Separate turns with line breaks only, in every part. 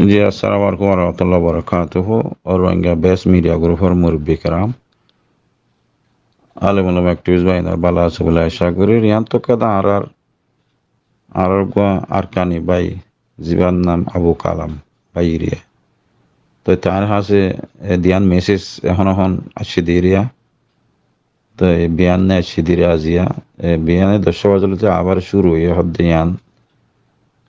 জি, আসসালামু আলাইকুম ওয়া বারাকাতুহু। রোহিঙ্গা বেস মিডিয়া গ্রুপের মুরব্বী কেরাম, আলেম ওলামা অ্যাক্টিভিস্ট বাইনার বালা আছে বলে আশা করি। রিয়ান তো কেদা আর আরকানি বাই জীবান নাম আবু কালাম বাই ইরিয়া তো তার হাসে দিয়ান মেসেজ এখন আসি দিরিয়া তো বিয়ান নে আসি দিরিয়া আজিয়া বিয়ানে 10 বাজে আবার শুরু হয়ে হদ দিয়ান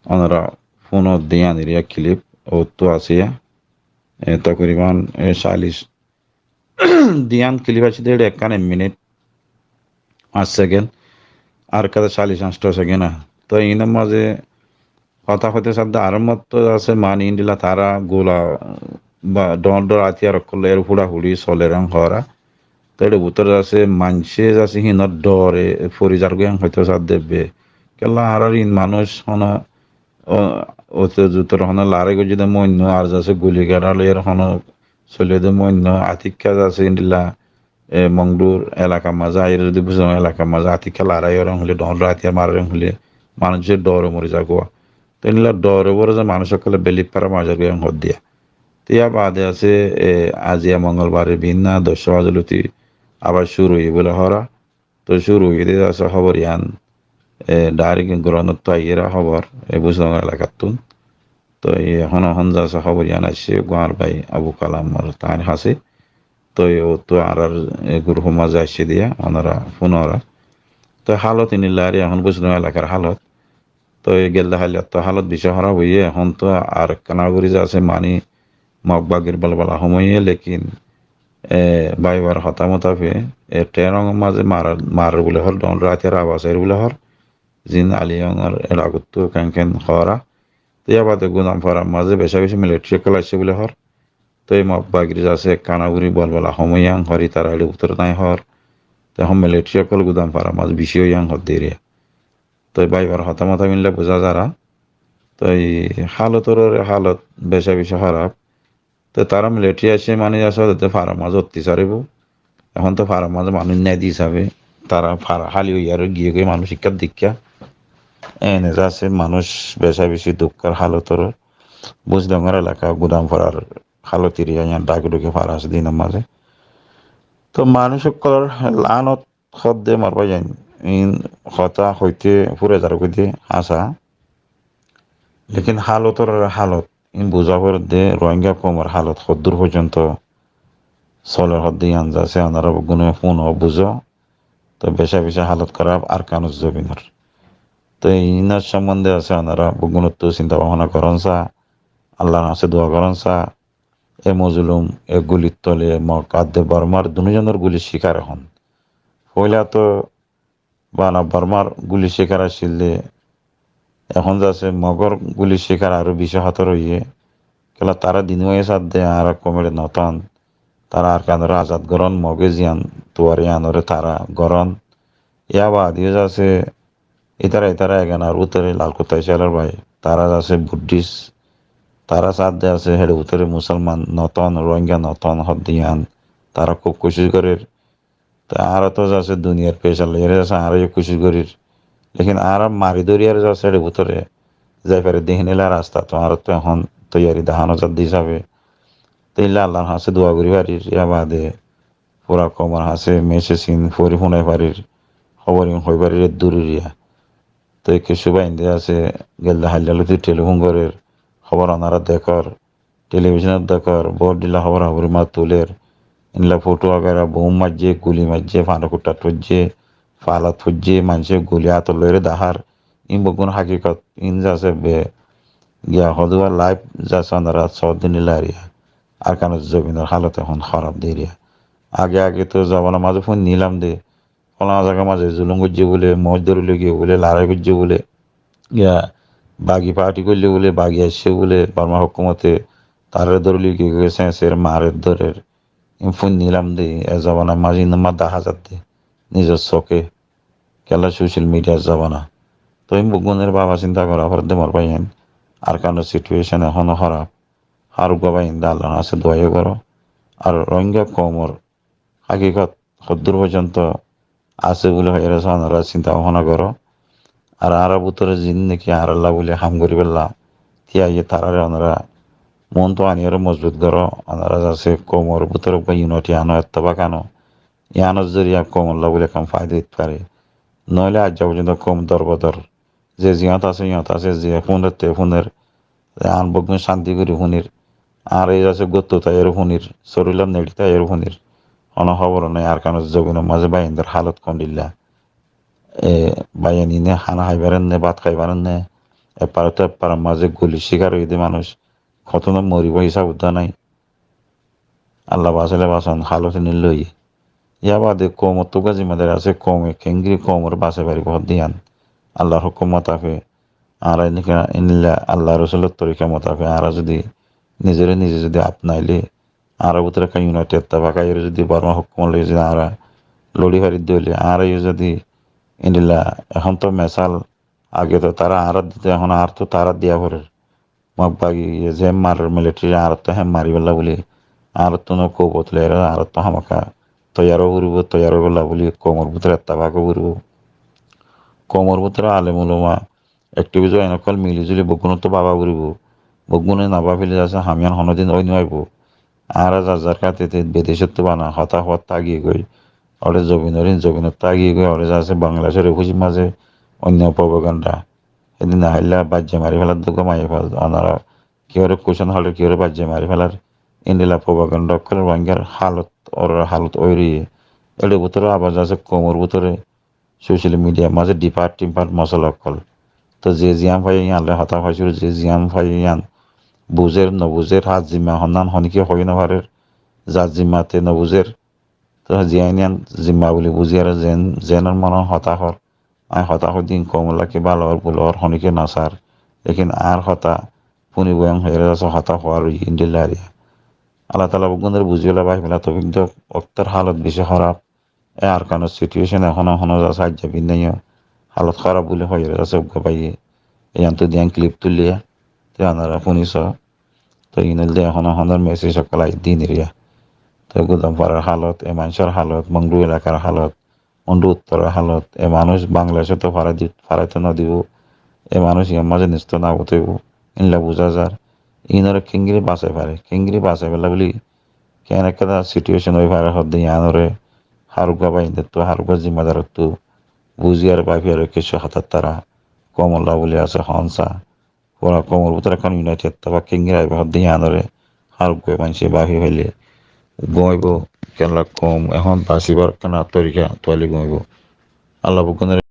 ওনারা ফোন দিয়ান ইরিয়া ক্লিপ ও তো আসিয়া তকরিবান 40 দিয়ান ক্লিপ আছে 1.5 মিনিট 5 সেকেন্ড আর কাদা 40-50 সেকেন্ড তো ইনার মাঝে কথা হতে সাধ্য আরম্ভ তো আছে মান ইন্ডিলা তারা গোলা বা ডর আতিয়ার করলে এর হুড়া হুড়ি চলে রং হরা তো এটা উত্তর আছে মানসে আছে হিনত ডরে ফরিজার গোয়াং হয়তো সাথ দেবে কেলা আর ইন মানুষ হন ওতে জুতর হন লারে গো যদি মন্য আর যাচ্ছে গুলি গাড়ালে এর হন চলে দে মন্য আতিকা যাচ্ছে ইন্ডিলা মংডুর এলাকা মাজা এর যদি বুঝলাম এলাকা মাজা আতিকা লারাই রং হলে ডর আতিয়ার মার রং হলে মানুষের ডরে মরে যাগোয়া তো এগুলা ডরে বড় যে মানুষ সকলে বেলিপ পারা মাজার গোয়াং হদ দিয়া তিয়া বাদে আছে আজিয়া মঙ্গলবারে ভিন্না 10 বাজলতি আবার শুরু হয়ে বলে হরা তো শুরু হয়ে দিয়ে আছে খবর ইয়ান ডাইরেক্ট গ্রহণত্ব আইয়েরা খবর বুঝলাম এলাকাতুন তো এখন যাচ্ছে খবর ইয়ান আসছে গোয়ার ভাই আবু কালাম তার হাসে তো ও তো আর গ্রুপ মাঝে আসছে দিয়া ওনারা পুনরা তো হালত ইনিল্লারি এখন বুঝলাম এলাকার হালত তো গেলে হালিয়াত তো হালত বিষয় হারা হইয়ে এখন তো আর কানাগুড়ি যে আছে মানি মগবাগের বলবলা সময়ে লেকিন বাইবার হতামতাফে ট্রেনং মাঝে মার বলে হল ডন রাতের আবাসের বলে হর জিন আলিয়ংর এলাগত ক্যাংকেন হরা তো ইয়াবাদে গুদাম ফরার মাঝে বেশি মিলিটারি কল আসছে বলে হর তো এই মগবাগির আছে কানাগুড়ি বলবলা সময়াং হরি তারা উত্তর নাই হর তো এখন মিলিটারি কল গুদাম ফরার মাঝে বেশি ইয়াং হর দেরিয়া তো বাইবার হতামতা মিললে বোঝা যারা তো এই হালত বেশি খারাপ তো তারা মিলিটারি আসে মানে আসলে ফার্ম মাঝে অত্যাচারিব এখন তো ফার্ম মাঝে মানুষ ন্যায় দিয়ে যাবে তারা হালি হইয়ার গিয়ে গিয়ে মানুষ শিক্ষার দীক্ষা এনে যাচ্ছে মানুষ বেশি দুঃখের হালতর বুঝডাঙ্গার এলাকা গুদাম ফরার হালতির ডাকে ডুকে ফারা আছে দিনের মাঝে তো মানুষ সকলের লানত খদ্দে মারবা যান ইন হতা হইতে ফুরে যার গতি আসা লেকিন হালতর হালত ইন বুঝাবার দে রোহিঙ্গা কমর হালত সদ্দূর পর্যন্ত সলের হদ্দে আনজাছে আনারা গুনে ফোন বুঝো তো বেশা হালত খারাপ আর কানুস জবিনের তো ইনার সম্বন্ধে আছে আনারা গুণত্ব চিন্তা ভাবনা করেন চা আল্লাহর কাছে দোয়া করেন চা এ মজলুম এ গুলির তলে কাদ্দে বর্মার দুজনের গুলির শিকার হন পয়লা তো বানা বর্মার গুলির শিকার আসলে এখন যাচ্ছে মগর গুলির শিকার আরো 20 হাতর হইয়ে কেলা তারা দিন হয়ে সাথ দে আর কমেডে নতন তারা আর কানরে আজাদ গরন মগে জিয়ান তুয়ারি আনরে তারা গরন ইয়া বাদিও যাচ্ছে ইতারা এগান আর উত্তরে লালকুত্তাই চালার ভাই তারা যাচ্ছে বুদ্ধিস্ট তারা সাথ দে আছে হেডে উত্তরে মুসলমান নতন রোহিঙ্গা নতন হদিয়ান তারা খুব কোশিশ করে তা আর তো যাচ্ছে দুনিয়ার পেশাল এর যাচ্ছে আর কোশিশ করির লেকিন আর মারি দরিয়ার যাচ্ছে হেডে উত্তরে যাই পারে দেহিনিলা রাস্তা তো আর তো এখন তৈয়ারি দাহানো যাত দিয়ে যাবে তাইলে আল্লাহর হাসে দোয়া করি পারির ইয়া বাদে পুরা কমার হাসে মেসে সিন ফরি শুনাই পারির খবর হই পারির দূরের তো কিছু বাইন্দে আছে গেলে হাইলালতি টেলিফোন করে খবর আনারা দেখর টেলিভিশনের দেখর বড় দিলা খবর হাবুরি মা তুলের ইনলা ফটো আগারা বোম মারছে গুলি মারছে ফাঁড়কুটা ঠুজছে ফালা থুজছে মানুষে গুলি হাত লইরে দাহার ইন বগুন হাকিকত ইন যাচ্ছে গিয়া হদুয়া লাইভ যাচ্ছে আনারা সদিন লারিয়া আর কারণ জমিনের হালত এখন খারাপ দিরিয়া আগে তো জবানা মাঝে ফোন নিলাম দে ফলা জায়গা মাঝে জুলুম করছে বলে মজ ধরলে গিয়ে বলে লড়াই করছে বলে ইয়া বাগি পার্টি করলে বলে বাগি আসছে বলে বর্মা হুকুমতে তারে ধরলে কি গেছে সের মারের ধরের ফোন নিলাম দে জবানা মাঝে নামা দেখা যাতে নিজের চোখে খেলা সোশ্যাল মিডিয়ার জবানা তো এই বগুনের বাবা চিন্তা করা হরদে মর পাইন আর কারণ সিচুয়েশন এখনো খারাপ আর গবাইন আল্লাহ আছে দোয়াই করো আর রোহিঙ্গা কমর হাকিকত সদ্দূর পর্যন্ত আছে বলে এরা সানারা চিন্তা ভাবনা করো আর আরব উত্তরে জিন নাকি আর আল্লাহ বলে হাম করি পেলাম তিয়া তারারে ওনারা মন তো আনিয়ার মজবুত করো আনারা আছে কমর ভিতরে বা ইউনিটি আনো এত্তবা কানো ইয়ানোর জরিয়া কমল্লা বলে কাম ফায়দা দিতে পারে নইলে আজ পর্যন্ত কম দরবদর যে জিয়াত আছে যে ফোনের তে ফোনের আন বগুন শান্তি করি ফোনের আর এই আছে গত্ত তাই এর ফোনের শরীরের নেড়ি তাই এর ফোনের অন খবর নাই আর কারণ জবিনের মাঝে বাইন্দের হালত কন্ডিল্লা এ বাইয়ানি নে খানা খাইবারেন নে ভাত খাইবারেন নে এপারে তো এপার মাঝে গুলি শিকার হইতে মানুষ কত না মরিব হিসাব উদ্যা নাই আল্লাহ বাঁচালে বাঁচান হালত নিলই ইয়া বাদে কমর তো গাজিমাদের আছে কমে খেঙ্গি কমর বাসে বাড়ি ঘর দিয়ান আল্লাহর হুকুম মোতাফে আর ইনিল্লা আল্লাহ রসুলের তরিকা মোতাফে আর যদি নিজে যদি আপনাইলে আর ভিতরে একটা ইউনাইটেড তাবাকা এর যদি বর্মা হুকুম লই যদি আর লড়ি ফারি দইলে আর যদি ইনিল্লা এখন তো মেসাল আগে তো তারা আর দিতে এখন আর তো তারা দিয়া পরে মগ বাগি যে মার মিলিটারি আর তো হ্যাঁ মারি বেলা বলি আর তো ন কো বতলে আর তো হামাকা তৈয়ারও বেলা বলি কোমর ভিতরে তাবাকও উড়ব কোমর ভিতরে আলেম উলমা একটিভিজ এনেকল মিলিজুলি বগুণ তো বাবা উড়ব বগুণে নাবা ফেলে আছে হামিয়ান হনদিন ওই নইব আর যার কাতে বিদেশের তো বানা হতাহত তাগিয়ে গই ওরে জবিনত তাগিয়ে গই ওরে আছে বাংলাদেশের রেফুজির মাঝে অন্য প্রবাগান্ডা এদিন আইলা বাজ্যে মারি ফেলার দুঃখ মারি ফেল ওনারা কি ওরে কোশন হলে কি ওরে বাজ্যে মারি ফেলার ইন্ডিলা প্রবাগান্ডা করে রোহিঙ্গার হালত ওর হালত ওইরি এর ভিতরে আবার আছে কোমর ভিতরে সোশ্যাল মিডিয়ার মাঝে টিপার মশলা কল তো যে জিয়াম ফাই আনলে হতা ফাইছিল যে জিয়াম ফাই আন বুঝের নবুজের হাত জিম্মা হন্নান হনিকে হই নভারের যার জিম্মাতে নবুজের তো জিয়াইনিয়ান জিম্মা বলি বুঝি আর জেনের মনে হতাহর আই হতাহর দিন কমলাকে ভালোর বুলর হনিকে নাসার লেকিন আর হতা পুনি বয়ং হয়ে আছে হতা হওয়ার ইন্ডিলারিয়া আল্লাহ তালা বগুনদের বুঝিয়ে বাই ফেলা তো কিন্তু অক্তার হালত বেশি খারাপ আর কারণ সিচুয়েশন এখনো সাহায্য বিনাই হালত খারাপ বলে হয়ে আছে পাইয়ে এই তো দিয়ান ক্লিপ তুলিয়া তে আনারা শুনিছ তো ইনল দিয়ে এখনের মেসেজ সকল দিন এরিয়া তো গুদাম পাড়ার হালত এ মানুষের হালত মংডু এলাকার হালত মন্ডু উত্তরের হালত এ মানুষ বাংলাদেশে তো ফারাইতে না দিব এ মানুষ ইয়ার মাঝে নিস্ত না হতেব ইনলা বোঝা যার ইনরে কিঙ্গিরি বাঁচাই পেলা বলি কেন একটা সিচুয়েশন ওই ভাড়া হদ দিয়ে আনরে হারুগা বাইন্দে তো হারুগা জিম্মাদার তো বুঝিয়ার বাইফিয়ার কিছু হাতার তারা কমলা বলে আছে হনসা ওরা কমর ভিতরে এখন ইউনাইটেড তারপর কিঙ্গির আইবে হদ দিয়ে আনরে হারুগা মানুষে বাহি হইলে ঘুমাইব কেন কম এখন বাঁচিবার কেন তরিকা তোয়ালি ঘুমাইব আল্লাহ